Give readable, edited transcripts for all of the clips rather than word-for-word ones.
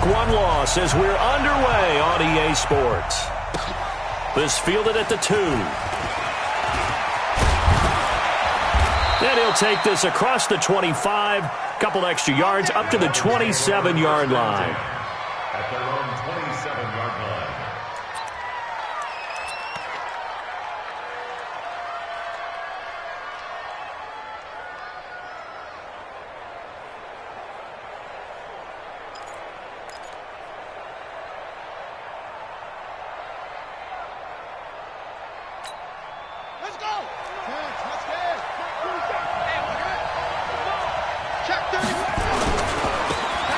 Week 1 loss as we're underway on EA Sports. This fielded at the 2. And he'll take this across the 25, couple extra yards up to the 27-yard line. At their own 27-yard line. Let's go! Let's go!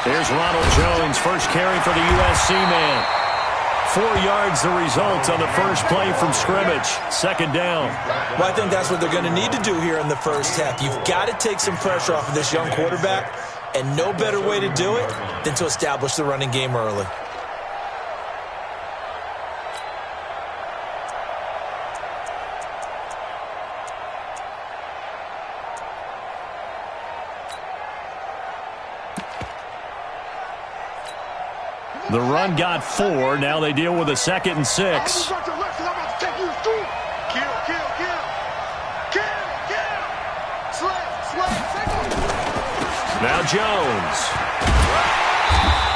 There's Ronald Jones, first carry for the USC man. 4 yards the result on the first play from scrimmage. Second down. Well, I think that's what they're going to need to do here in the first half. You've got to take some pressure off of this young quarterback, and no better way to do it than to establish the running game early. The run got 4. Now they deal with a 2nd and 6. Now Jones.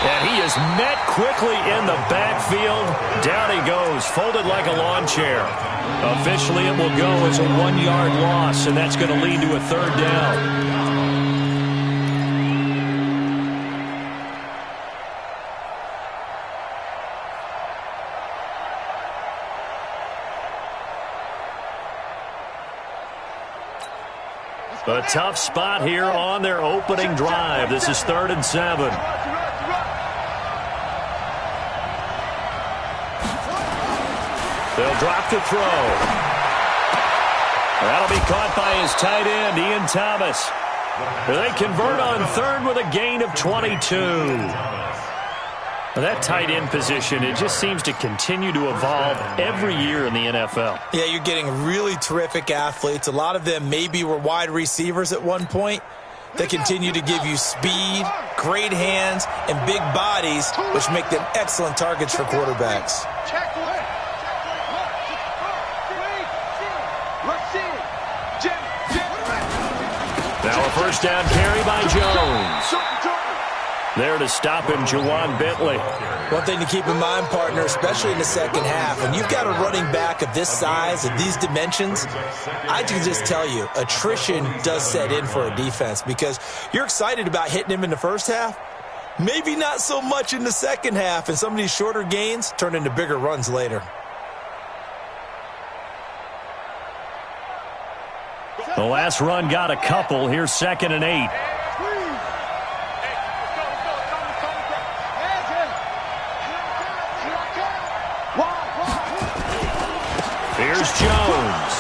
And he is met quickly in the backfield. Down he goes, folded like a lawn chair. Officially, it will go as a 1-yard loss, and that's going to lead to a 3rd down. A tough spot here on their opening drive. This is 3rd and 7. They'll drop to throw. That'll be caught by his tight end, Ian Thomas. They convert on 3rd with a gain of 22. That tight end position, it just seems to continue to evolve every year in the NFL. Yeah, you're getting really terrific athletes. A lot of them maybe were wide receivers at one point. They continue to give you speed, great hands, and big bodies, which make them excellent targets for quarterbacks. Now a first down carry by Jones. There to stop him, Juwan Bentley. One thing to keep in mind, partner, especially in the second half, when you've got a running back of this size, of these dimensions, I can just tell you, attrition does set in for a defense because you're excited about hitting him in the first half, maybe not so much in the second half, and some of these shorter gains turn into bigger runs later. The last run got a couple. Here's 2nd and 8. Here's Jones.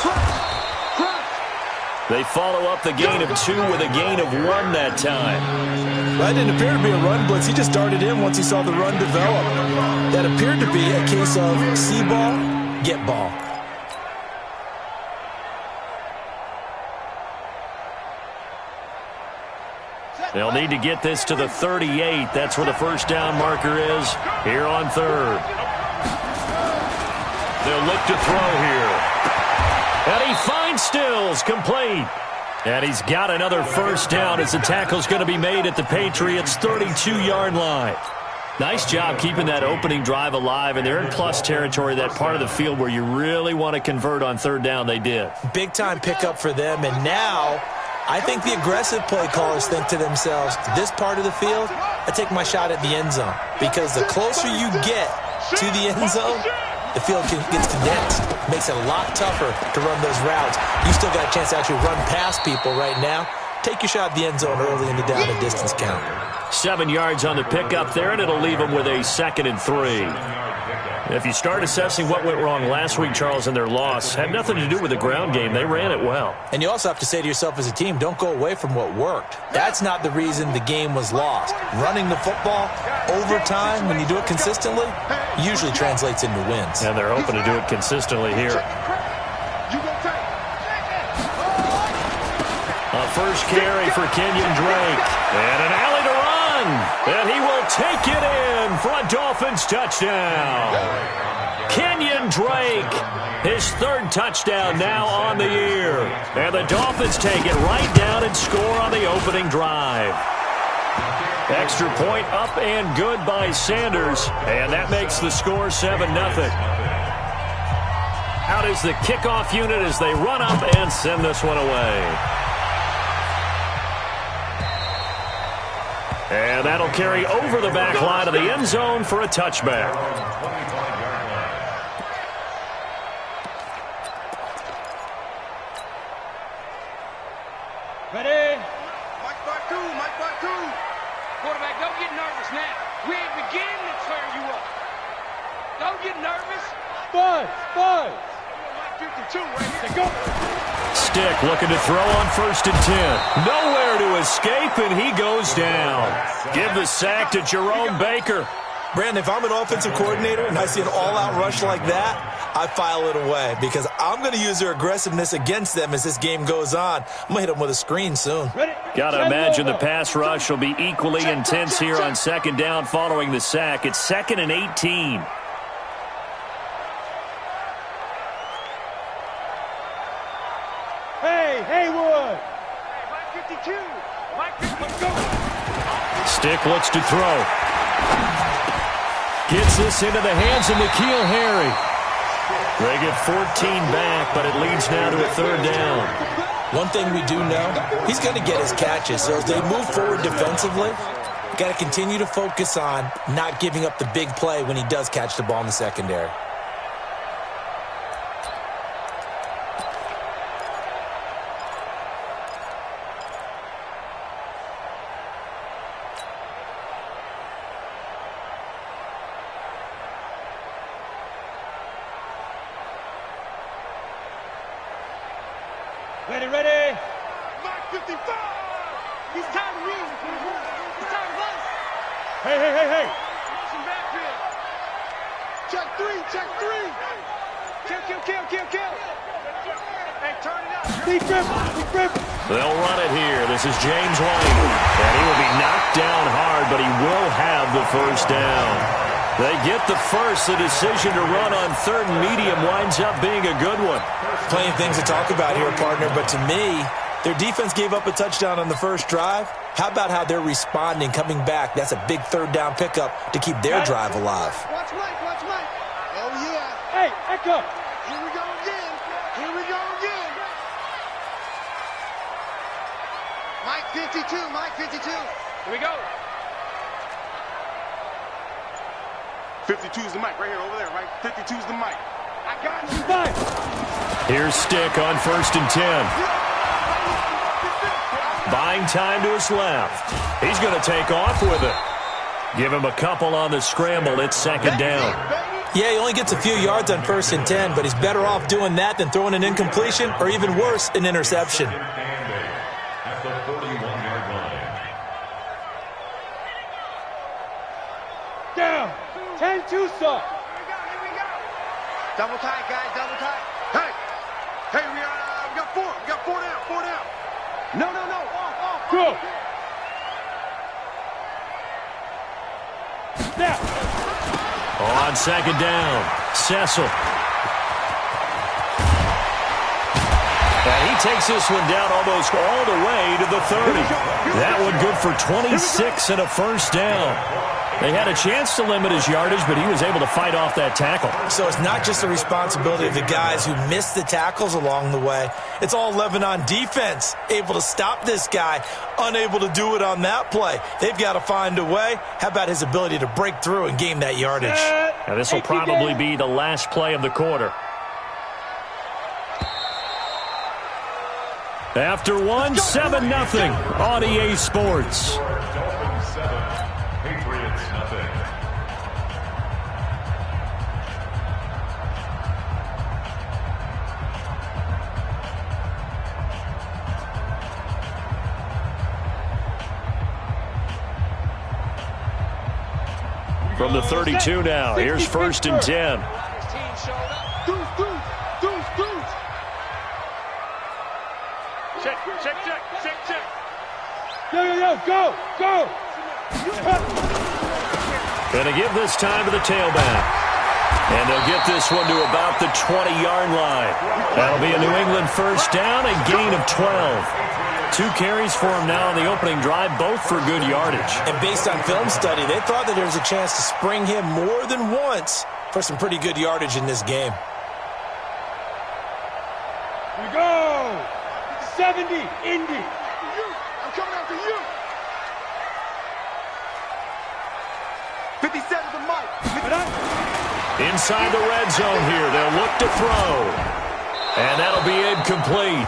They follow up the gain of 2 with a gain of 1 that time. That didn't appear to be a run blitz. He just darted in once he saw the run develop. That appeared to be a case of see ball, get ball. They'll need to get this to the 38. That's where the first down marker is here on 3rd. They'll look to throw here. And he finds Stills, complete. And he's got another first down as the tackle's going to be made at the Patriots' 32-yard line. Nice job keeping that opening drive alive, and they're in plus territory, that part of the field where you really want to convert on 3rd down. They did. Big-time pickup for them, and now I think the aggressive play callers think to themselves, this part of the field, I take my shot at the end zone. Because the closer you get to the end zone, the field gets condensed. Makes it a lot tougher to run those routes. You still got a chance to actually run past people right now. Take your shot at the end zone early in the down and distance count. 7 yards on the pickup there, and it'll leave them with a 2nd and 3. If you start assessing what went wrong last week, Charles, in their loss, had nothing to do with the ground game. They ran it well. And you also have to say to yourself as a team, don't go away from what worked. That's not the reason the game was lost. Running the football over time, when you do it consistently, usually translates into wins. And they're hoping to do it consistently here. A first carry for Kenyon Drake. And an alley to run. And he will take it in. a Dolphins touchdown. Kenyon Drake, his third touchdown now on the year. And the Dolphins take it right down and score on the opening drive. Extra point up and good by Sanders, and that makes the score 7-0. Out is the kickoff unit as they run up and send this one away. And that'll carry over the back line of the end zone for a touchback. Ready? Mike Bartu, Mike Bartu. Quarterback, don't get nervous now. We ain't beginning to turn you up. Don't get nervous. Buzz. Mike 52 right here. Go. Stick looking to throw on 1st and 10. Nowhere to escape, and he goes down. Give the sack to Jerome Baker. Brandon, if I'm an offensive coordinator and I see an all-out rush like that, I file it away because I'm going to use their aggressiveness against them as this game goes on. I'm going to hit them with a screen soon. Got to imagine the pass rush will be equally intense here on 2nd down following the sack. It's 2nd and 18. Hey, Haywood. Mike 52. Mike 52, go. Stick looks to throw. Gets this into the hands of N'Keal Harry. They get 14 back, but it leads now to a 3rd down. One thing we do know, he's going to get his catches. So as they move forward defensively, got to continue to focus on not giving up the big play when he does catch the ball in the secondary. Ready. Mark 55. He's time to win. He's time to bust. Hey. Motion backfield. Check three. Kill. Hey, turn it up. Big grip. They'll run it here. This is James White. And he will be knocked down hard, but he will have the 1st down. They get the first. The decision to run on 3rd and medium winds up being a good one. Plenty of things to talk about here, partner, but to me, their defense gave up a touchdown on the first drive. How about how they're responding, coming back? That's a big 3rd down pickup to keep their drive alive. Watch Mike. Oh, yeah. Hey, Echo. Here we go again. Mike 52. Here we go. 52's the mic right here, over there, right? 52's the mic. I got you. Bye. Here's Stick on 1st and 10. Buying time to his left. He's going to take off with it. Give him a couple on the scramble. It's 2nd down. Yeah, he only gets a few yards on 1st and 10, but he's better off doing that than throwing an incompletion or even worse, an interception. At the 41-yard line. Down. 10-2, sir. Here we go. Double tight, guys. Double tight. Hey, we got 4. We got 4 down. No. Off. Go. Snap. On 2nd down, Cecil. And he takes this one down almost all the way to the 30. That one good for 26 and a 1st down. They had a chance to limit his yardage, but he was able to fight off that tackle. So it's not just the responsibility of the guys who missed the tackles along the way. It's all Lebanon defense, able to stop this guy, unable to do it on that play. They've got to find a way. How about his ability to break through and gain that yardage? Now this will probably be the last play of the quarter. After one, 7-0 on EA Sports. Dolphins 7, Patriots nothing. From the 32 now, here's 1st and 10. Check. Yo, go. Going to give this time to the tailback. And they'll get this one to about the 20-yard line. That'll be a New England first down, a gain of 12. 2 carries for him now on the opening drive, both for good yardage. And based on film study, they thought that there was a chance to spring him more than once for some pretty good yardage in this game. Here we go. 70, Indy. I'm coming after you. 57 to Mike. Inside the red zone here, they'll look to throw. And that'll be incomplete.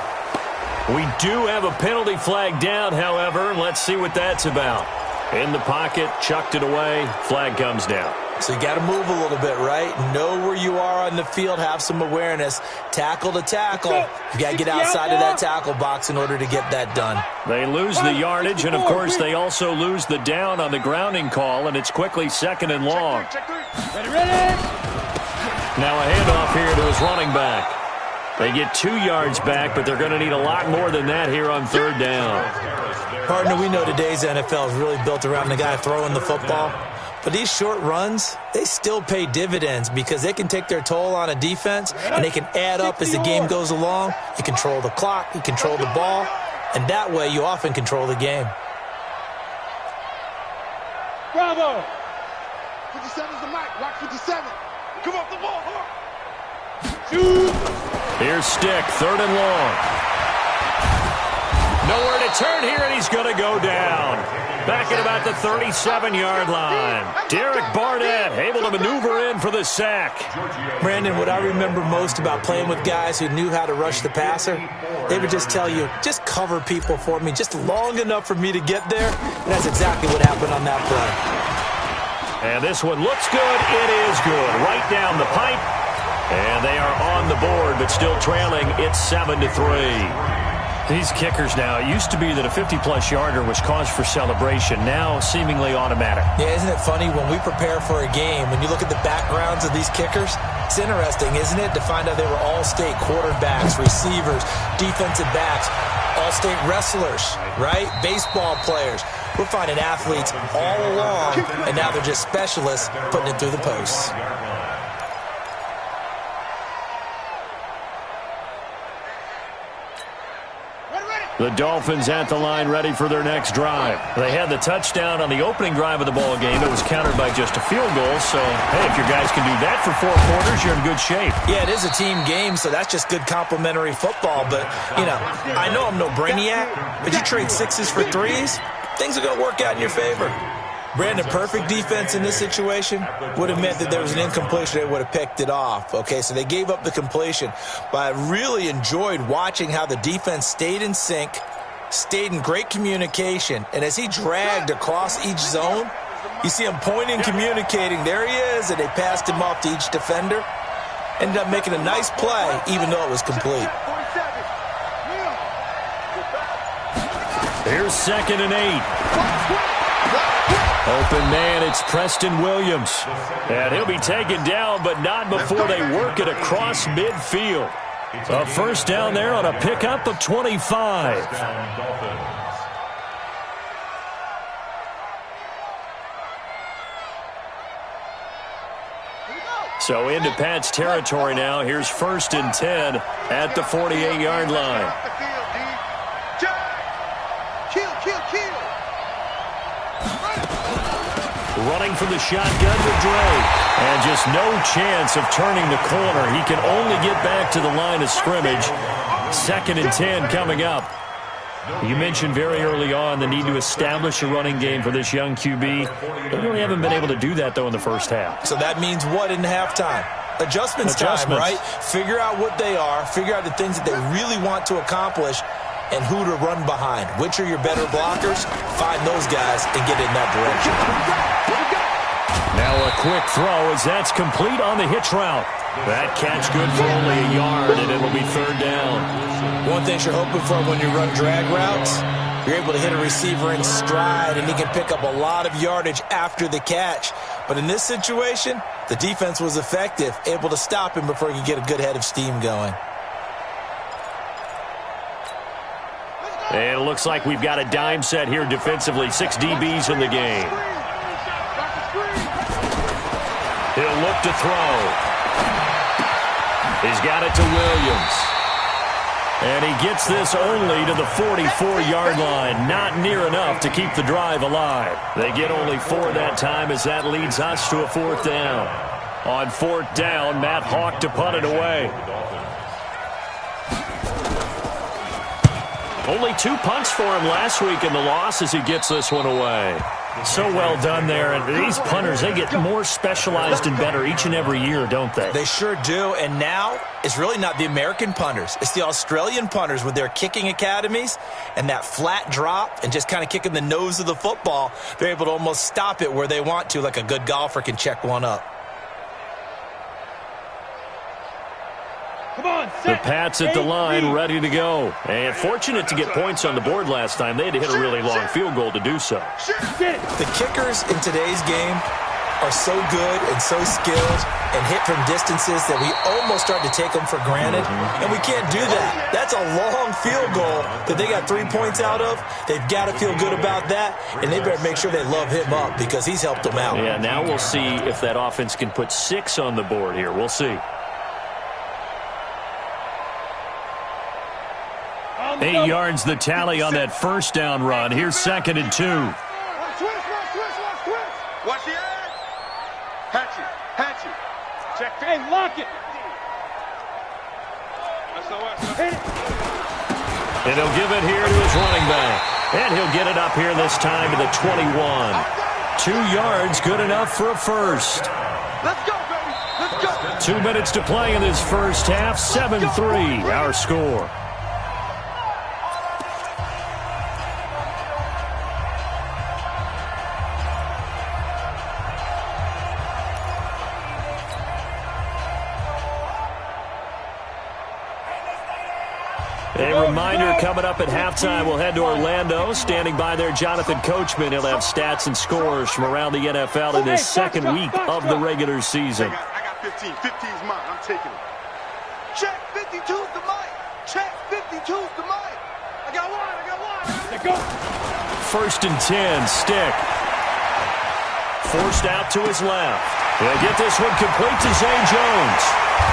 We do have a penalty flag down, however. Let's see what that's about. In the pocket, chucked it away, flag comes down. So you got to move a little bit, right? Know where you are on the field, have some awareness. Tackle to tackle. You got to get outside of that tackle box in order to get that done. They lose the yardage, and of course they also lose the down on the grounding call, and it's quickly 2nd and long. Ready? Now a handoff here to his running back. They get 2 yards back, but they're going to need a lot more than that here on 3rd down. Partner, we know today's NFL is really built around the guy throwing the football. But these short runs, they still pay dividends because they can take their toll on a defense, and they can add up as the game goes along. You control the clock, you control the ball, and that way you often control the game. Bravo. 57's the Mike. Rock 57. Come off the ball. Shoot. Here's Stick, 3rd and long. Nowhere to turn here, and he's going to go down. Back at about the 37-yard line. Derek Barnett able to maneuver in for the sack. Brandon, what I remember most about playing with guys who knew how to rush the passer, they would just tell you, just cover people for me just long enough for me to get there. And that's exactly what happened on that play. And this one looks good. It is good. Right down the pipe. And they are on the board, but still trailing. It's 7-3. These kickers now, it used to be that a 50-plus yarder was cause for celebration. Now, seemingly automatic. Yeah, isn't it funny when we prepare for a game, when you look at the backgrounds of these kickers, it's interesting, isn't it, to find out they were all-state quarterbacks, receivers, defensive backs, all-state wrestlers, right? Baseball players. We're finding athletes all along, and now they're just specialists putting it through the posts. The Dolphins at the line ready for their next drive. They had the touchdown on the opening drive of the ball game. It was countered by just a field goal. So, hey, if your guys can do that for 4 quarters, you're in good shape. Yeah, it is a team game, so that's just good complimentary football. But, you know, I know I'm no brainiac, but you trade 6s for 3s, things are going to work out in your favor. Brandon, perfect defense in this situation would have meant that there was an incompletion. They would have picked it off. Okay, so they gave up the completion. But I really enjoyed watching how the defense stayed in sync, stayed in great communication. And as he dragged across each zone, you see him pointing, communicating. There he is, and they passed him off to each defender. Ended up making a nice play, even though it was complete. Here's 2nd and 8. Open man, it's Preston Williams. And he'll be taken down, but not before they work it across midfield. A first down there on a pickup of 25. So into Pat's territory now. Here's 1st and 10 at the 48-yard line. Running from the shotgun to Dre. And just no chance of turning the corner. He can only get back to the line of scrimmage. 2nd and 10 coming up. You mentioned very early on the need to establish a running game for this young QB. They really haven't been able to do that, though, in the first half. So that means what in halftime? Adjustments time, right? Figure out what they are. Figure out the things that they really want to accomplish and who to run behind. Which are your better blockers? Find those guys and get in that direction. Now a quick throw as that's complete on the hitch route. That catch good for only a yard, and it'll be 3rd down. One thing you're hoping for when you run drag routes, you're able to hit a receiver in stride, and he can pick up a lot of yardage after the catch. But in this situation, the defense was effective, able to stop him before he could get a good head of steam going. And it looks like we've got a dime set here defensively. 6 DBs in the game. He'll look to throw. He's got it to Williams. And he gets this only to the 44-yard line. Not near enough to keep the drive alive. They get only 4 that time as that leads us to a 4th down. On 4th down, Matt Hawk to punt it away. Only 2 punts for him last week in the loss as he gets this one away. So well done there. And these punters, they get more specialized and better each and every year, don't they? They sure do. And now it's really not the American punters. It's the Australian punters with their kicking academies and that flat drop and just kind of kicking the nose of the football. They're able to almost stop it where they want to, like a good golfer can check one up. The Pats at the line, ready to go. And fortunate to get points on the board last time. They had to hit a really long field goal to do so. The kickers in today's game are so good and so skilled and hit from distances that we almost start to take them for granted. And we can't do that. That's a long field goal that they got 3 points out of. They've got to feel good about that, and they better make sure they love him up because he's helped them out. Yeah, now we'll see if that offense can put 6 on the board here. We'll see. 8 yards the tally on that first down run. Here's 2nd and 2. Watch the edge. Hatch it. Check. Hey, lock it. And he'll give it here to his running back. And he'll get it up here this time to the 21. 2 yards, good enough for a first. Let's go, baby. Let's go. 2 minutes to play in this first half. 7-3, our score. A reminder coming up at halftime, we'll head to Orlando. Standing by there, Jonathan Coachman. He'll have stats and scores from around the NFL in this second week of the regular season. I got 15. 15's mine. I'm taking it. Check. 52's the mic. Check. 52's the mic. I got one. Let's go. 1st and 10, Stick. Forced out to his left. He'll get this one complete to Zay Jones.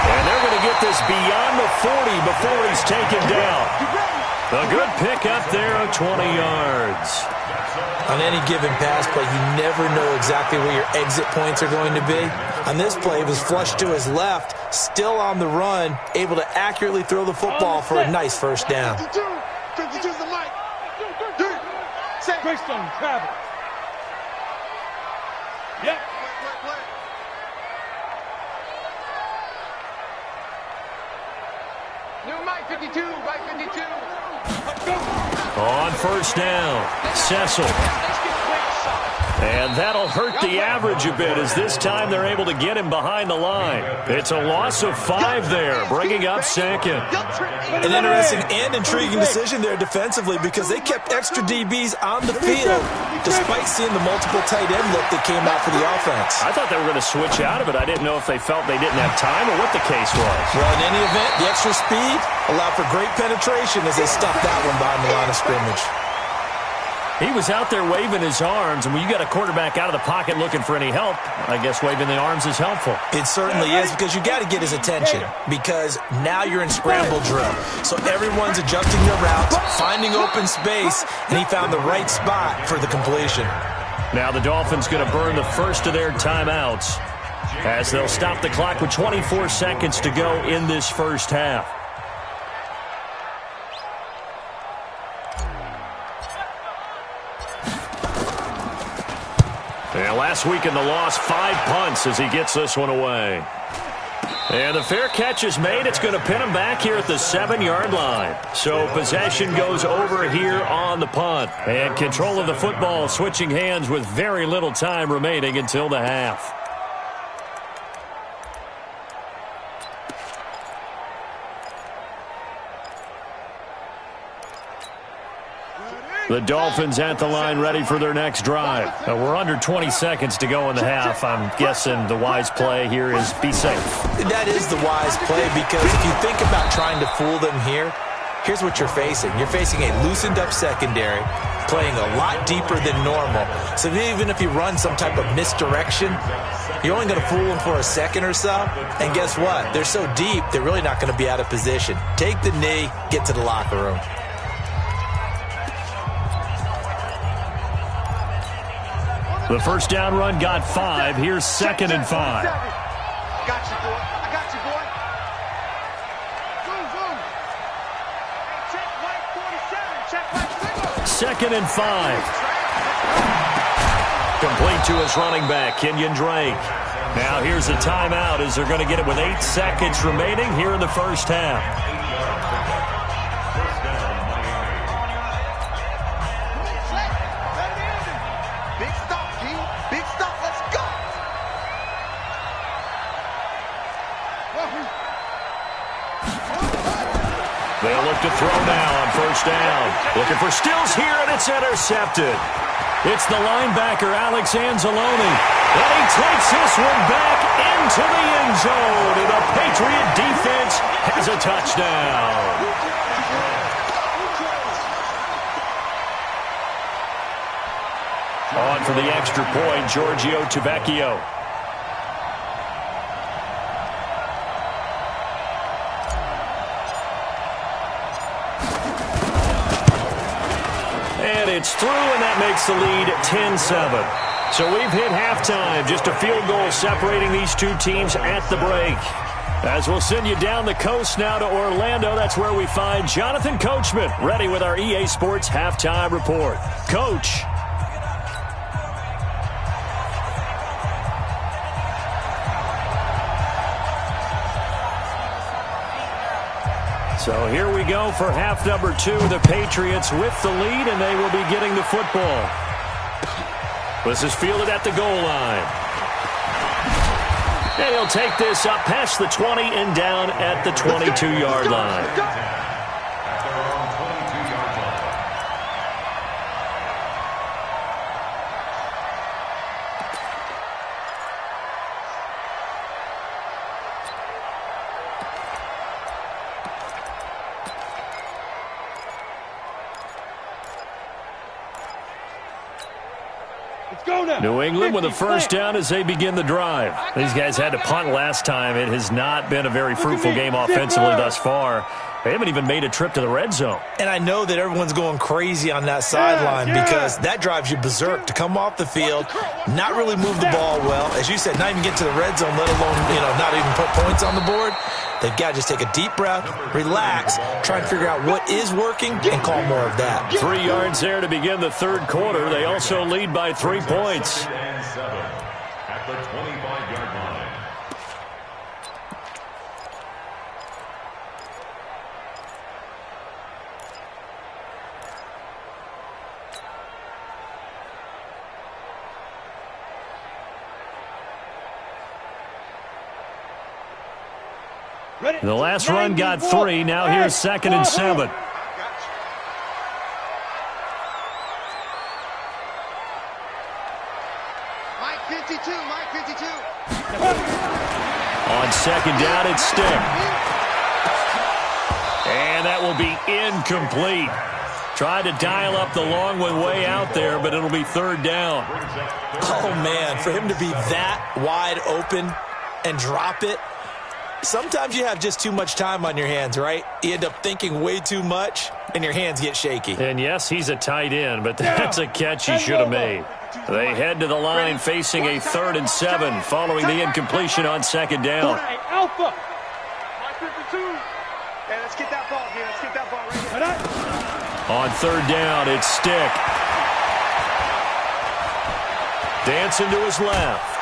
And they're going to get this beyond the 40 before he's taken down. A good pick up there of 20 yards. On any given pass play, you never know exactly where your exit points are going to be. On this play, it was flushed to his left, still on the run, able to accurately throw the football for a nice first down. 52's the mic. Greystone, travel. Yep. Play. New Mike 52, Mike 52. On first down, Cecil. And that'll hurt the average a bit as this time they're able to get him behind the line. It's a loss of 5 there, bringing up 2nd. An interesting and intriguing decision there defensively because they kept extra DBs on the field despite seeing the multiple tight end look that came out for the offense. I thought they were going to switch out of it. I didn't know if they felt they didn't have time or what the case was. Well, in any event, the extra speed allowed for great penetration as they stuffed that one behind the line of scrimmage. He was out there waving his arms, and when you got a quarterback out of the pocket looking for any help, I guess waving the arms is helpful. It certainly is because you got to get his attention because now you're in scramble drill. So everyone's adjusting their routes, finding open space, and he found the right spot for the completion. Now the Dolphins going to burn the first of their timeouts as they'll stop the clock with 24 seconds to go in this first half. And last week in the loss, 5 punts as he gets this one away. And the fair catch is made. It's going to pin him back here at the 7-yard line. So possession goes over here on the punt. And control of the football switching hands with very little time remaining until the half. The Dolphins at the line ready for their next drive. We're under 20 seconds to go in the half. I'm guessing the wise play here is be safe. That is the wise play because if you think about trying to fool them here, here's what you're facing. You're facing a loosened up secondary, playing a lot deeper than normal. So even if you run some type of misdirection, You're only going to fool them for a second or so. And guess what? They're so deep, they're really not going to be out of position. Take the knee, get to the locker room. The first down run got 5. Here's 2nd and 5. I got you, boy. I got you, boy. Zoom, zoom. Hey, check white 47. Check white single. 2nd and 5. Complete to his running back, Kenyon Drake. Now here's a timeout as they're going to get it with 8 seconds remaining here in the first half. Big stop, G. Big stop. Let's go. They'll look to throw now on first down. Looking for Stills here, and it's intercepted. It's the linebacker, Alex Anzalone. And he takes this one back into the end zone. And the Patriot defense has a touchdown. On for the extra point, Giorgio Tavecchio. And it's through, and that makes the lead 10-7. So we've hit halftime. Just a field goal separating these two teams at the break. As we'll send you down the coast now to Orlando, that's where we find Jonathan Coachman, ready with our EA Sports Halftime Report. Coach. So here we go for half number 2. The Patriots with the lead, and they will be getting the football. This is fielded at the goal line. And he'll take this up past the 20 and down at the 22-yard line. New England with a first down as they begin the drive. These guys had to punt last time. It has not been a very fruitful game offensively thus far. They haven't even made a trip to the red zone. And I know that everyone's going crazy on that sideline because that drives you berserk to come off the field, not really move the ball well. As you said, not even get to the red zone, let alone, not even put points on the board. They've got to just take a deep breath, relax, try and figure out what is working, and call more of that. 3 yards there to begin the third quarter. They also lead by 3 points. At the 25-yard line. The last run got 3. Now here's 2nd and 7. Mike 52, Mike 52. On second down, it's Stick. And that will be incomplete. Tried to dial up the long one way out there, but it'll be third down. Oh, man, for him to be that wide open and drop it. Sometimes you have just too much time on your hands, right? You end up thinking way too much, and your hands get shaky. And yes, he's a tight end, but that's a catch he should have made. They head to the line facing a 3rd and 7 following the incompletion on second down. Alpha. Mike 52. Hey, let's get that ball here. Let's get that ball right here. On third down, it's Stick. Dancing to his left.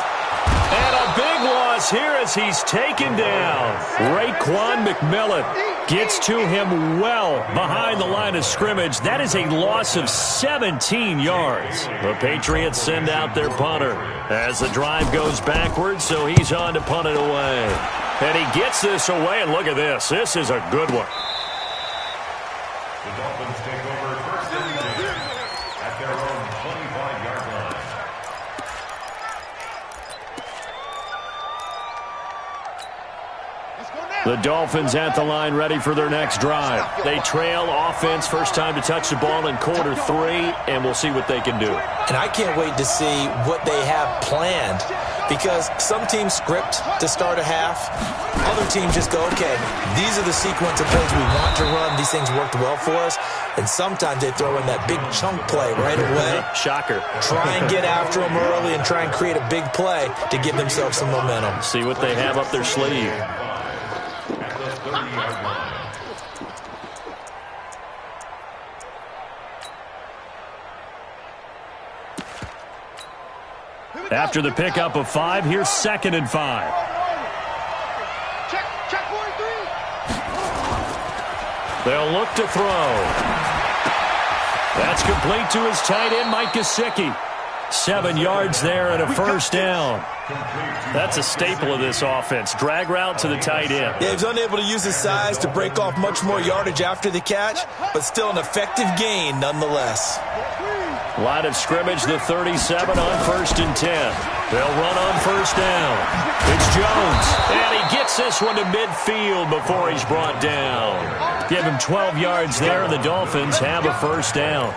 And a big loss here as he's taken down. Raekwon McMillan gets to him well behind the line of scrimmage. That is a loss of 17 yards. The Patriots send out their punter as the drive goes backwards, so he's on to punt it away. And he gets this away, and look at this. This is a good one. The Dolphins take over first and 10 at their own 25-yard line. The Dolphins at the line ready for their next drive. They trail offense, first time to touch the ball in quarter 3, and we'll see what they can do. And I can't wait to see what they have planned because some teams script to start a half. Other teams just go, okay, these are the sequence of plays we want to run. These things worked well for us. And sometimes they throw in that big chunk play right away. Shocker. Try and get after them early and try and create a big play to give themselves some momentum. See what they have up their sleeve. After the pickup of 5, here's 2nd and 5. Check 43. They'll look to throw. That's complete to his tight end, Mike Gesicki. 7 yards there and a first down. That's a staple of this offense. Drag route to the tight end. Yeah, he was unable to use his size to break off much more yardage after the catch, but still an effective gain nonetheless. Line of scrimmage, the 37 on 1st and 10. They'll run on first down. It's Jones. And he gets this one to midfield before he's brought down. Give him 12 yards there, and the Dolphins have a first down.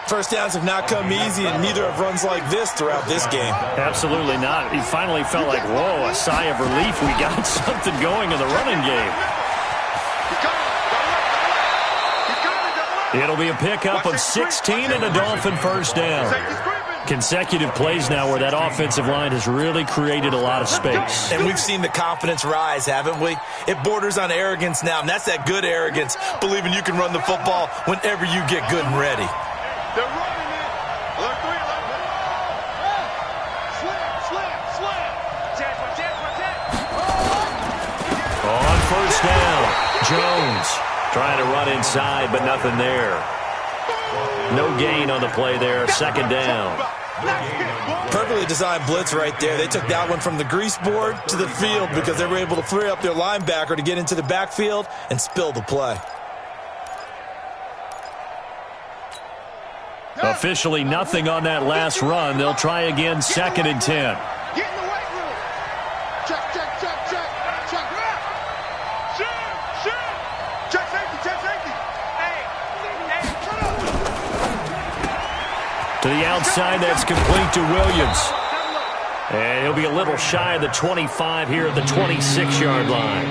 First downs have not come easy, and neither have runs like this throughout this game. Absolutely not. He finally felt like, whoa, a sigh of relief. We got something going in the running game. It'll be a pickup of 16 and a Dolphin first down. Consecutive plays now where that offensive line has really created a lot of space. And we've seen the confidence rise, haven't we? It borders on arrogance now, and that's that good arrogance, believing you can run the football whenever you get good and ready. They're running it. Alert 3, alert 3. Slam. On first down, Jones trying to run inside, but nothing there. No gain on the play there, 2nd down. Perfectly designed blitz right there. They took that one from the grease board to the field because they were able to free up their linebacker to get into the backfield and spill the play. Officially nothing on that last run. They'll try again, 2nd and 10. Get in the weight room. Check. Check safety. Hey, shut up. To the outside, that's complete to Williams. And he'll be a little shy of the 25 here at the 26-yard line.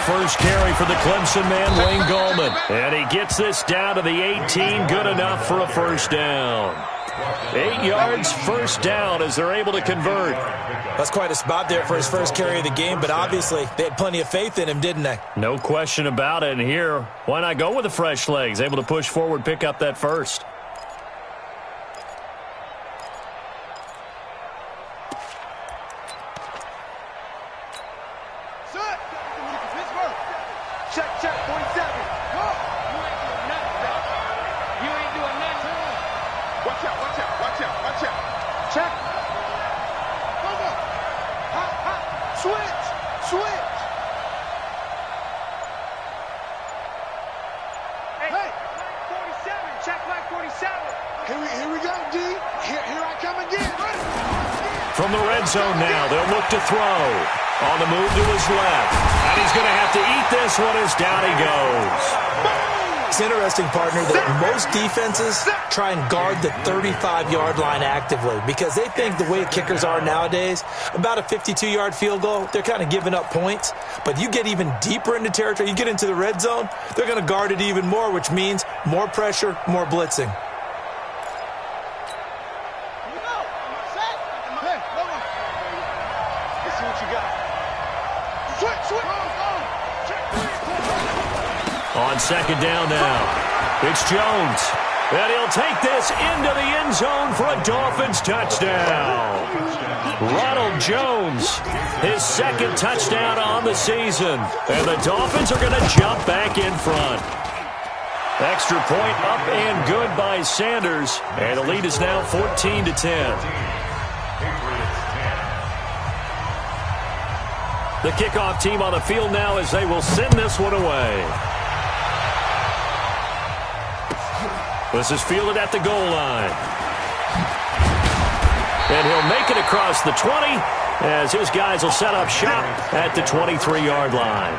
First carry for the Clemson man, Wayne Gallman. And he gets this down to the 18. Good enough for a first down. 8 yards, first down as they're able to convert. That's quite a spot there for his first carry of the game, but obviously they had plenty of faith in him, didn't they? No question about it. And here, why not go with the fresh legs? Able to push forward, pick up that first. Check, 47. You ain't doing nothing, bro. You ain't doing nothing. Watch out. Check. Come on. Hot. Switch. Hey. 47. Check like 47. Here we go, D. Here I come again. From the red zone now, they'll look to throw. On the move to his left. And he's going to have to eat this one as down he goes. It's interesting, partner, that most defenses try and guard the 35-yard line actively because they think the way kickers are nowadays, about a 52-yard field goal, they're kind of giving up points. But you get even deeper into territory, you get into the red zone, they're going to guard it even more, which means more pressure, more blitzing. On second down now, it's Jones. And he'll take this into the end zone for a Dolphins touchdown. Ronald Jones, his second touchdown on the season. And the Dolphins are going to jump back in front. Extra point up and good by Sanders. And the lead is now 14-10. The kickoff team on the field now as they will send this one away. This is fielded at the goal line. And he'll make it across the 20 as his guys will set up shop at the 23-yard line.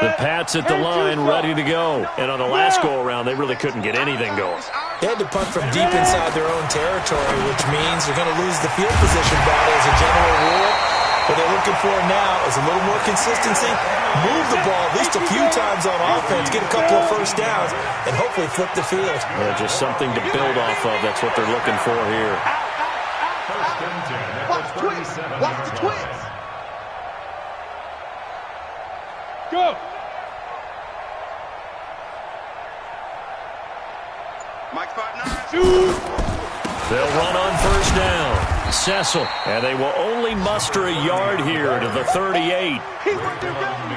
The Pats at the line ready to go. And on the last go-around, they really couldn't get anything going. They had to punt from deep inside their own territory, which means they're going to lose the field position battle as a general rule. What they're looking for now is a little more consistency, move the ball at least a few times on offense, get a couple of first downs, and hopefully flip the field. Just something to build off of. That's what they're looking for here. Watch the twins. Watch the twins. Go. Mike 5'9". Shoot. They'll run on first down. Cecil, and they will only muster a yard here to the 38.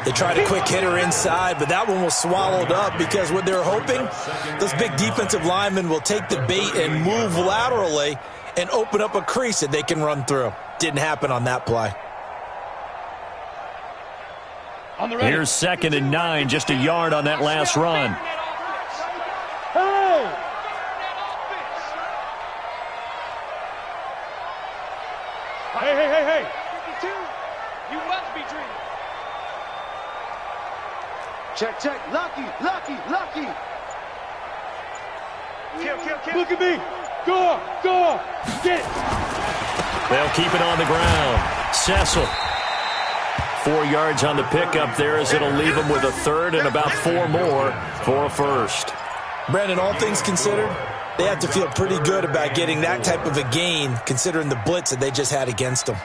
They tried a quick hitter inside, but that one was swallowed up because what they're hoping, those big defensive linemen will take the bait and move laterally and open up a crease that they can run through. Didn't happen on that play. Here's 2nd and 9, just a yard on that last run. Hey. 52. You must be dreaming. Check. Lucky. Kill. Look at me. Go. Get it. They'll keep it on the ground. Cecil. 4 yards on the pickup there as it'll leave them with a third and about 4 more for a first. Brandon, all things considered, they have to feel pretty good about getting that type of a gain considering the blitz that they just had against them.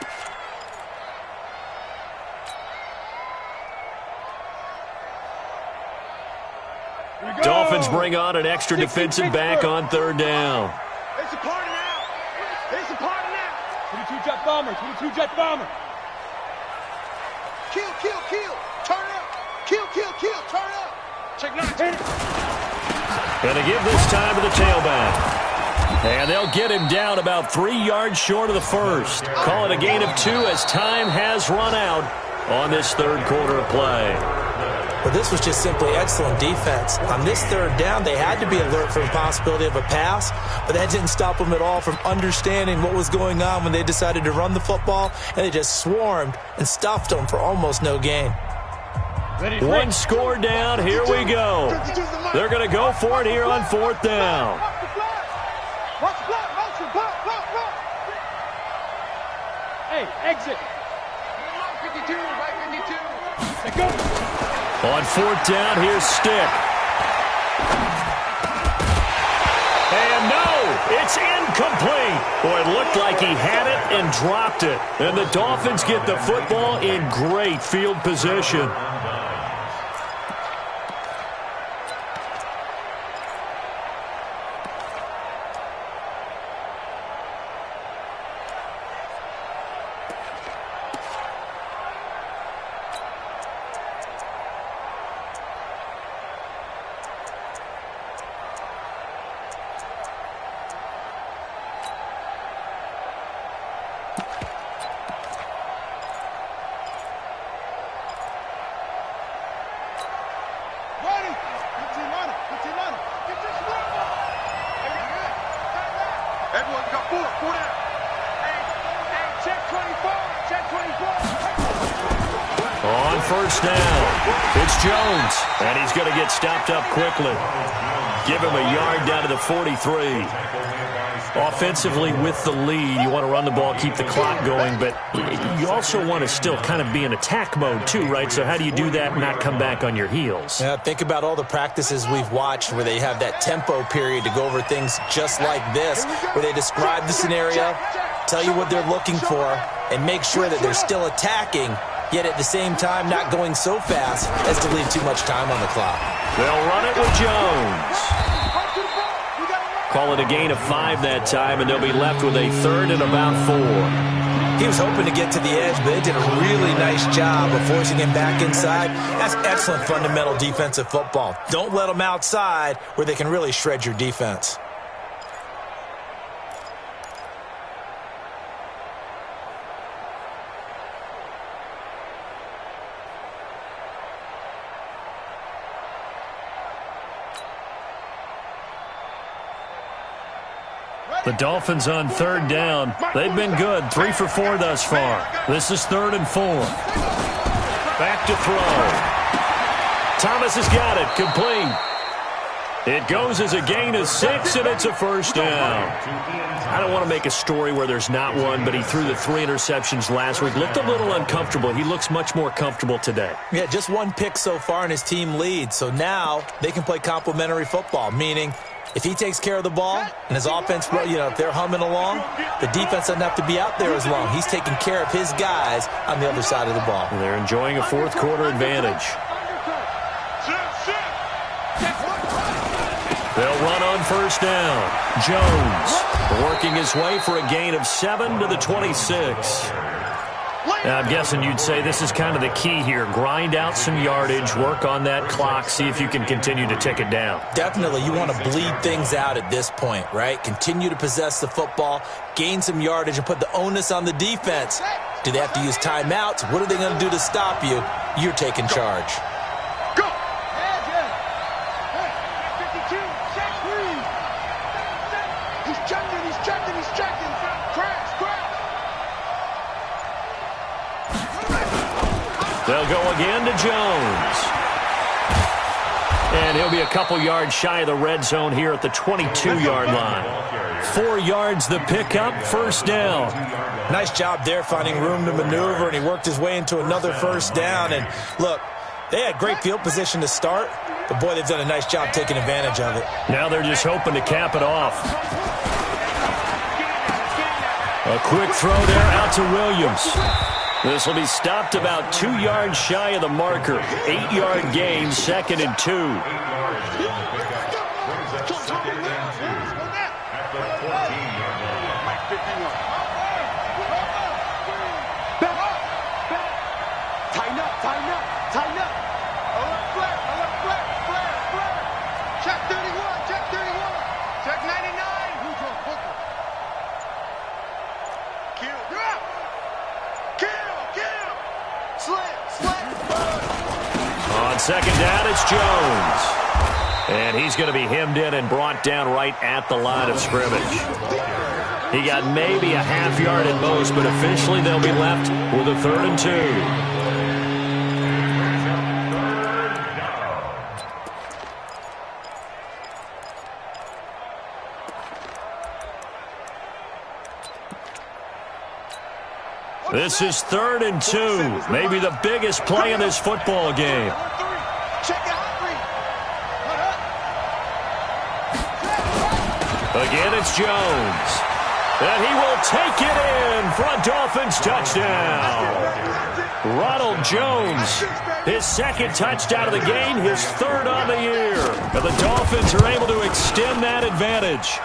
Dolphins bring on an extra defensive back on 3rd down. It's a party now. 22 jet bomber. Kill. Turn up. Kill. Turn up. Check 9. Hit it. Gonna give this time to the tailback. And they'll get him down about 3 yards short of the first. Call it a gain of 2 as time has run out on this 3rd quarter of play. But this was just simply excellent defense. On this 3rd down, they had to be alert for the possibility of a pass, but that didn't stop them at all from understanding what was going on when they decided to run the football, and they just swarmed and stuffed them for almost no gain. 1 score down, here we go. They're going to go for it here on 4th down. Watch the block. Motion. Block. Hey, exit. Right 52. Let's go. On 4th down, here's Stick. And no, it's incomplete. Boy, it looked like he had it and dropped it. And the Dolphins get the football in great field position. Everyone got 4 down. Hey, check 24. On 1st down, it's Jones, and he's going to get stopped up quickly. Give him a yard down to the 43. Offensively with the lead, you want to run the ball, keep the clock going, but you also want to still kind of be in attack mode too, right? So how do you do that and not come back on your heels? Yeah, think about all the practices we've watched where they have that tempo period to go over things just like this, where they describe the scenario, tell you what they're looking for, and make sure that they're still attacking, yet at the same time not going so fast as to leave too much time on the clock. They'll run it with Jones. Call it a gain of 5 that time, and they'll be left with a third and about 4. He was hoping to get to the edge, but they did a really nice job of forcing him back inside. That's excellent fundamental defensive football. Don't let them outside where they can really shred your defense. The Dolphins on third down. They've been good, 3 for 4 thus far. This is 3rd and 4. Back to throw. Thomas has got it, complete. It goes as a gain of 6, and it's a first down. I don't want to make a story where there's not one, but he threw the 3 interceptions last week. Looked a little uncomfortable. He looks much more comfortable today. Yeah, just 1 pick so far, and his team leads. So now they can play complementary football, meaning if he takes care of the ball and his offense, if they're humming along, the defense doesn't have to be out there as long. He's taking care of his guys on the other side of the ball. And they're enjoying a fourth-quarter advantage. They'll run on first down. Jones working his way for a gain of 7 to the 26. Now, I'm guessing you'd say this is kind of the key here. Grind out some yardage, work on that clock, see if you can continue to tick it down. Definitely. You want to bleed things out at this point, right? Continue to possess the football, gain some yardage, and put the onus on the defense. Do they have to use timeouts? What are they going to do to stop you? You're taking charge. Go! He's checking. Crash. They'll go again to Jones. And he'll be a couple yards shy of the red zone here at the 22-yard line. 4 yards the pickup, first down. Nice job there finding room to maneuver, and he worked his way into another first down. And look, they had great field position to start, but boy, they've done a nice job taking advantage of it. Now they're just hoping to cap it off. A quick throw there out to Williams. This will be stopped about 2 yards shy of the marker. 8-yard gain, 2nd and 2. Tighten up. Flare. Check 31. Check 99. Who's on Booker? Kill. Slam. On second down, it's Jones. And he's going to be hemmed in and brought down right at the line of scrimmage. He got maybe a half yard at most, but officially they'll be left with a 3rd and 2. This is 3rd and 2. Maybe the biggest play in this football game. Again, it's Jones. And he will take it in for a Dolphins touchdown. Ronald Jones, his 2nd touchdown of the game, his 3rd on the year. And the Dolphins are able to extend that advantage.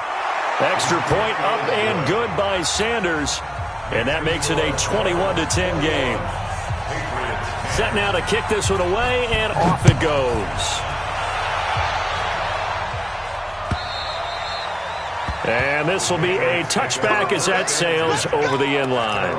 Extra point up and good by Sanders. And that makes it a 21-10 game. Set now to kick this one away, and off it goes. And this will be a touchback as that sails over the end line.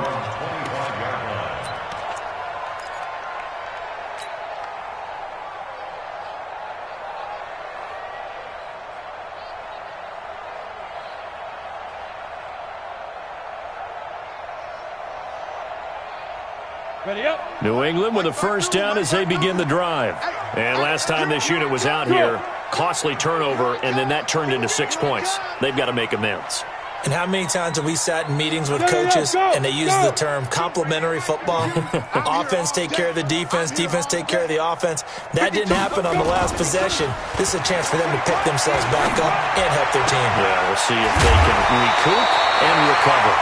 Ready up. New England with a first down as they begin the drive. And last time this unit was out here, costly turnover, and then that turned into 6 points. They've got to make amends. And how many times have we sat in meetings with coaches and they use the term complementary football? Offense take care of the defense, defense take care of the offense. That didn't happen on the last possession. This is a chance for them to pick themselves back up and help their team. Yeah, we'll see if they can recoup and recover.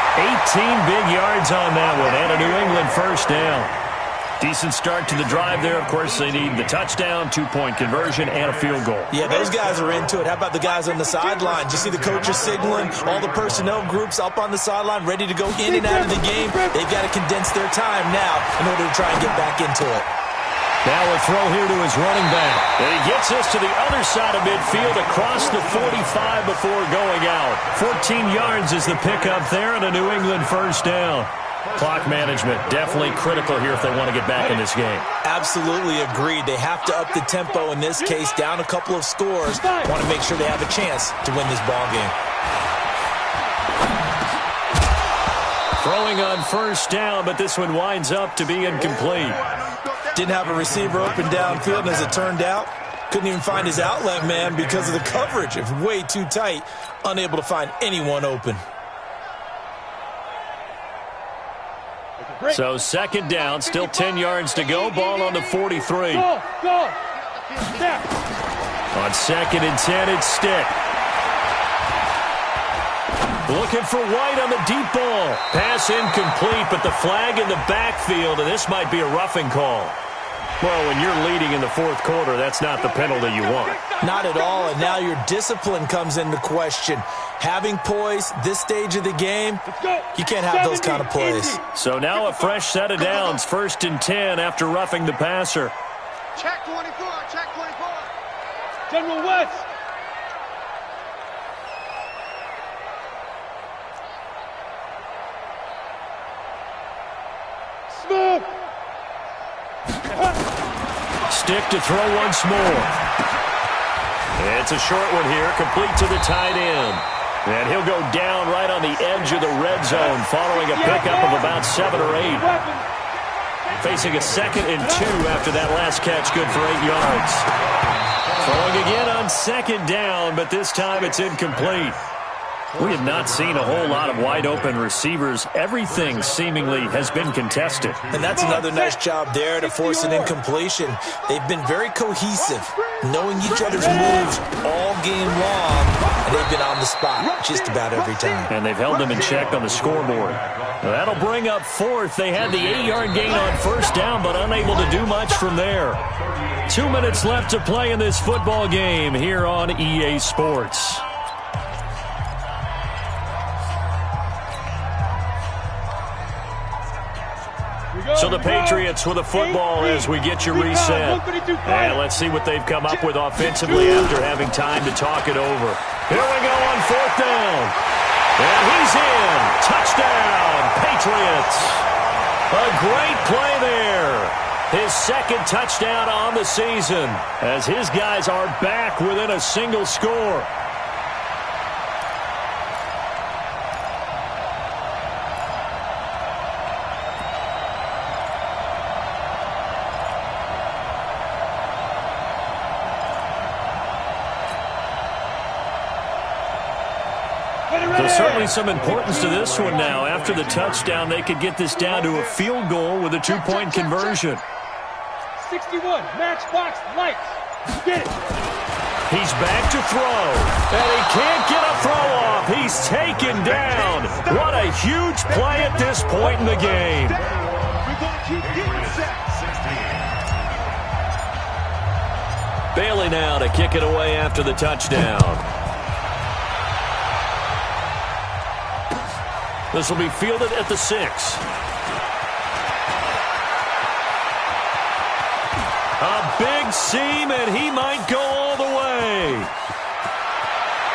18 big yards on that one, and a New England first down. Decent start to the drive there. Of course, they need the touchdown, 2-point conversion, and a field goal. Yeah, those guys are into it. How about the guys on the sideline? You see the coaches signaling, all the personnel groups up on the sideline, ready to go in and out of the game. They've got to condense their time now in order to try and get back into it. Now a throw here to his running back. And he gets us to the other side of midfield across the 45 before going out. 14 yards is the pickup there, and a New England first down. Clock management definitely critical here if they want to get back in this game. Absolutely agreed. They have to up the tempo in this case, down a couple of scores. Want to make sure they have a chance to win this ball game. Throwing on first down, but this one winds up to be incomplete. Didn't have a receiver open downfield, and as it turned out, couldn't even find his outlet man because of the coverage. It was way too tight, unable to find anyone open. So second down, still 10 yards to go. Ball on the 43. Go. On second and 10, it's Stick. Looking for White on the deep ball. Pass incomplete, but the flag in the backfield, and this might be a roughing call. Well, when you're leading in the fourth quarter, that's not the penalty you want. Not at all, and now your discipline comes into question. Having poise this stage of the game, you can't have those kind of plays. So now a fresh set of downs, first and 10 after roughing the passer. Check 24, check 24. General West. Smith. Stick to throw once more. It's a short one here, complete to the tight end. And he'll go down right on the edge of the red zone following a pickup of about 7 or 8. Facing a second and 2 after that last catch, good for 8 yards. Throwing again on second down, but this time it's incomplete. We have not seen a whole lot of wide-open receivers. Everything seemingly has been contested. And that's another nice job there to force an incompletion. They've been very cohesive, knowing each other's moves all game long, and they've been on the spot just about every time. And they've held them in check on the scoreboard. Now that'll bring up fourth. They had the 8-yard gain on first down, but unable to do much from there. 2 minutes left to play in this football game here on EA Sports. So the Patriots with a football as we get you reset. And let's see what they've come up with offensively after having time to talk it over. Here we go on fourth down. And he's in. Touchdown, Patriots. A great play there. His second touchdown on the season as his guys are back within a single score. There's certainly some importance to this one now. After the touchdown, they could get this down to a field goal with a 2-point conversion. 61, matchbox lights. Get it. He's back to throw, and he can't get a throw off. He's taken down. What a huge play at this point in the game. We're going to keep getting set. Bailey now to kick it away after the touchdown. This will be fielded at the 6. A big seam, and he might go all the way.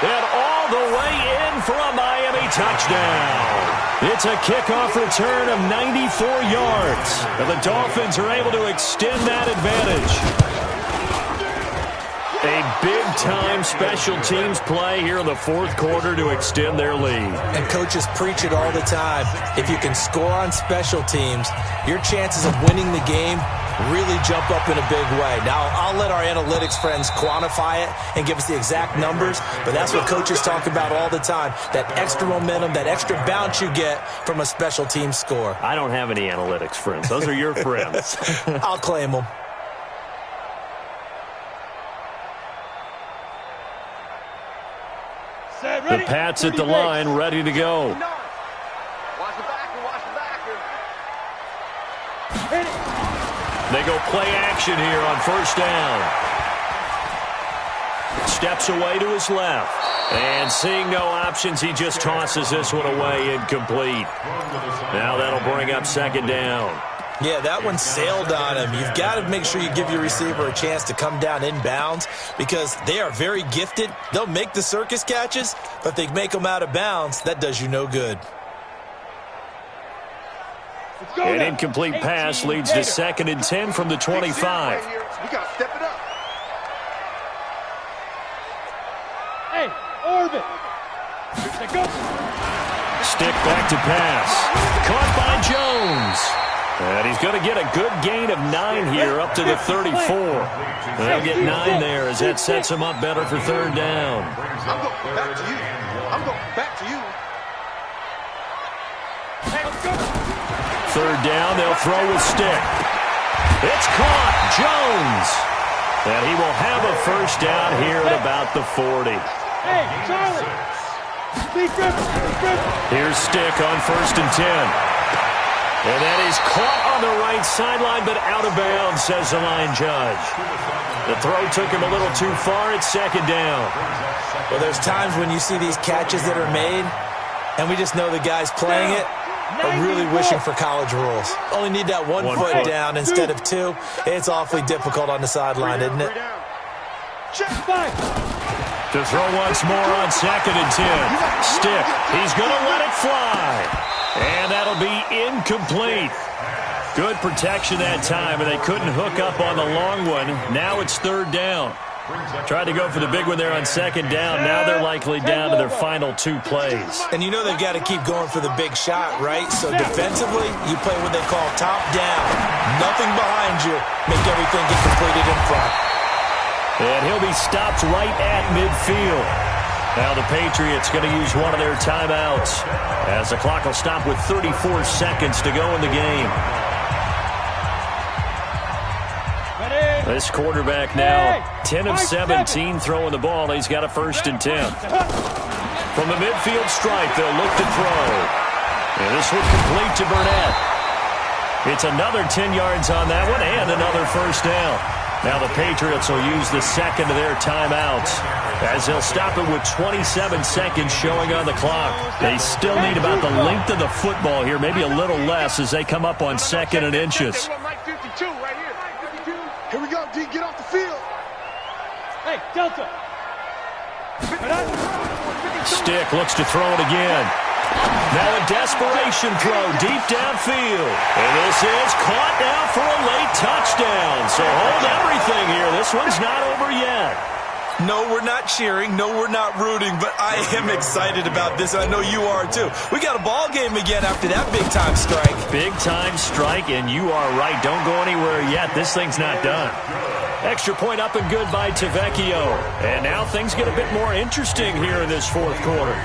And all the way in for a Miami touchdown. It's a kickoff return of 94 yards. And the Dolphins are able to extend that advantage. A big-time special teams play here in the fourth quarter to extend their lead. And coaches preach it all the time. If you can score on special teams, your chances of winning the game really jump up in a big way. Now, I'll let our analytics friends quantify it and give us the exact numbers, but that's what coaches talk about all the time, that extra momentum, that extra bounce you get from a special team score. I don't have any analytics friends. Those are your friends. I'll claim them. The Pats at the line, ready to go. Watch the backer, watch the backer. They go play action here on first down. Steps away to his left. And seeing no options, he just tosses this one away, incomplete. Now that'll bring up second down. Yeah, that one sailed on him. You've got to make sure you give your receiver a chance to come down inbounds because they are very gifted. They'll make the circus catches, but if they make them out of bounds, that does you no good. An incomplete pass leads to second and 10 from the 25. We got to step it up. Hey, Orbit. Stick back to pass. Caught by Jones. And he's going to get a good gain of 9 here up to the 34. They'll get 9 there as that sets him up better for third down. I'm going back to you. I'm going back to you. Third down, they'll throw with Stick. It's caught. Jones. And he will have a first down here at about the 40. Hey, Charlie. Here's Stick on 1st and 10. And that is caught on the right sideline, but out of bounds, says the line judge. The throw took him a little too far. It's 2nd down. Well, there's times when you see these catches that are made, and we just know the guys playing it are really wishing for college rules. Only need that one foot down instead of 2. It's awfully difficult on the sideline, isn't it? To throw once more on 2nd and 10. Stick. He's going to let it fly. And that'll be incomplete. Good protection that time, and they couldn't hook up on the long one. Now it's 3rd down. Tried to go for the big one there on 2nd down. Now they're likely down to their final 2 plays. And you know they've got to keep going for the big shot, right? So defensively, you play what they call top down. Nothing behind you. Make everything get completed in front. And he'll be stopped right at midfield. Now the Patriots going to use one of their timeouts as the clock will stop with 34 seconds to go in the game. This quarterback now 10 of 17 throwing the ball. He's got a 1st and 10. From the midfield stripe, they'll look to throw. And this will complete to Burnett. It's another 10 yards on that one and another 1st down. Now the Patriots will use the 2nd of their timeouts as they'll stop it with 27 seconds showing on the clock. They still need about the length of the football here, maybe a little less as they come up on 2nd and inches. Here we go, D. Get off the field. Hey, Delta. Stick looks to throw it again. Now a desperation throw deep downfield. And this is caught now for a late touchdown. So hold everything here. This one's not over yet. No, we're not cheering. No, we're not rooting. But I am excited about this. I know you are, too. We got a ball game again after that big-time strike. Big-time strike, and you are right. Don't go anywhere yet. This thing's not done. Extra point up and good by Tavecchio. And now things get a bit more interesting here in this 4th quarter.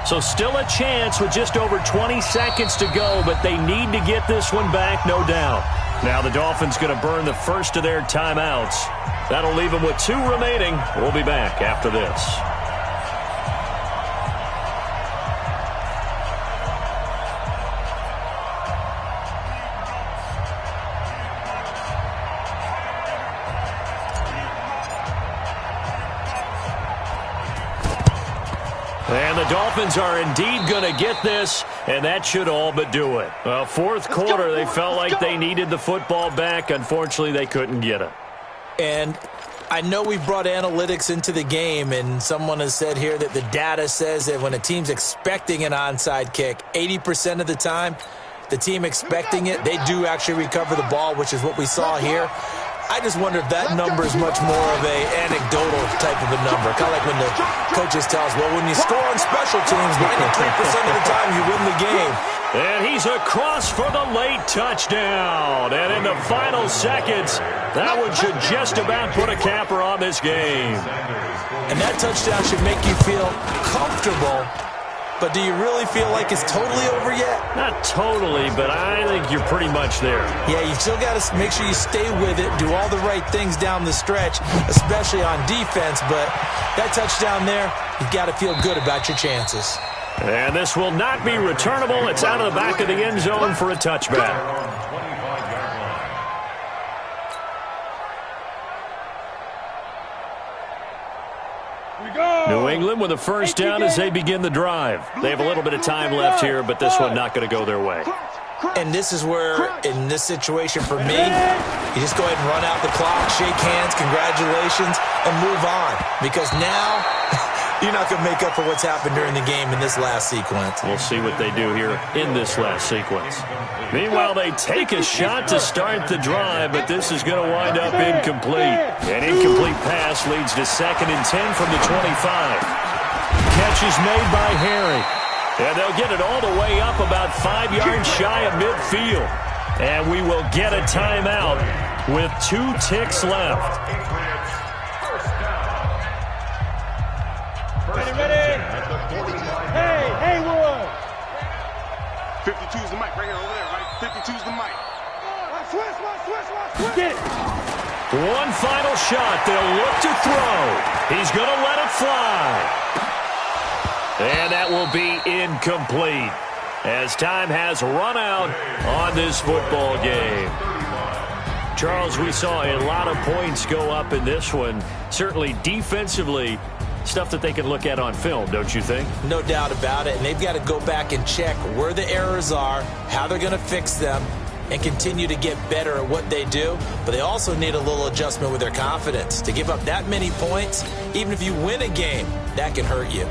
So still a chance with just over 20 seconds to go, but they need to get this one back, no doubt. Now the Dolphins going to burn the 1st of their timeouts. That'll leave them with 2 remaining. We'll be back after this. And the Dolphins are indeed going to get this, and that should all but do it. Well, 4th quarter, they felt like they needed the football back. Unfortunately, they couldn't get it. And I know we brought analytics into the game, and someone has said here that the data says that when a team's expecting an onside kick, 80% of the time, the team expecting it, they do actually recover the ball, which is what we saw here. I just wonder if that number is much more of a anecdotal type of a number. Kind of like when the coaches tell us, well, when you score on special teams, 93% of the time you win the game. And he's across for the late touchdown. And in the final seconds, that one should just about put a capper on this game. And that touchdown should make you feel comfortable. But do you really feel like it's totally over yet? Not totally, but I think you're pretty much there. Yeah, you still got to make sure you stay with it, do all the right things down the stretch, especially on defense. But that touchdown there, you've got to feel good about your chances. And this will not be returnable. It's out of the back of the end zone for a touchback. New England with a 1st down as they begin the drive. They have a little bit of time left here, but this one not going to go their way. And this is where, in this situation for me, you just go ahead and run out the clock, shake hands, congratulations, and move on. Because now You're not going to make up for what's happened during the game in this last sequence. We'll see what they do here in this last sequence. Meanwhile, they take a shot to start the drive, but this is going to wind up incomplete. An incomplete pass leads to 2nd and 10 from the 25. Catch is made by Harry. And they'll get it all the way up about 5 yards shy of midfield. And we will get a timeout with 2 ticks left. Ready. Hey, Haywood. 52 is the mic right here, over there, right? 52 is the mic. Switch. Get it. One final shot. They'll look to throw. He's going to let it fly. And that will be incomplete as time has run out on this football game. Charles, we saw a lot of points go up in this one. Certainly defensively, stuff that they can look at on film, don't you think? No doubt about it. And they've got to go back and check where the errors are, how they're going to fix them, and continue to get better at what they do. But they also need a little adjustment with their confidence. To give up that many points, even if you win a game, that can hurt you.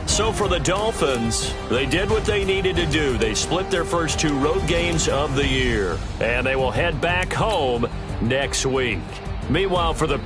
So for the Dolphins, they did what they needed to do. They split their first 2 road games of the year, and they will head back home next week. Meanwhile, for the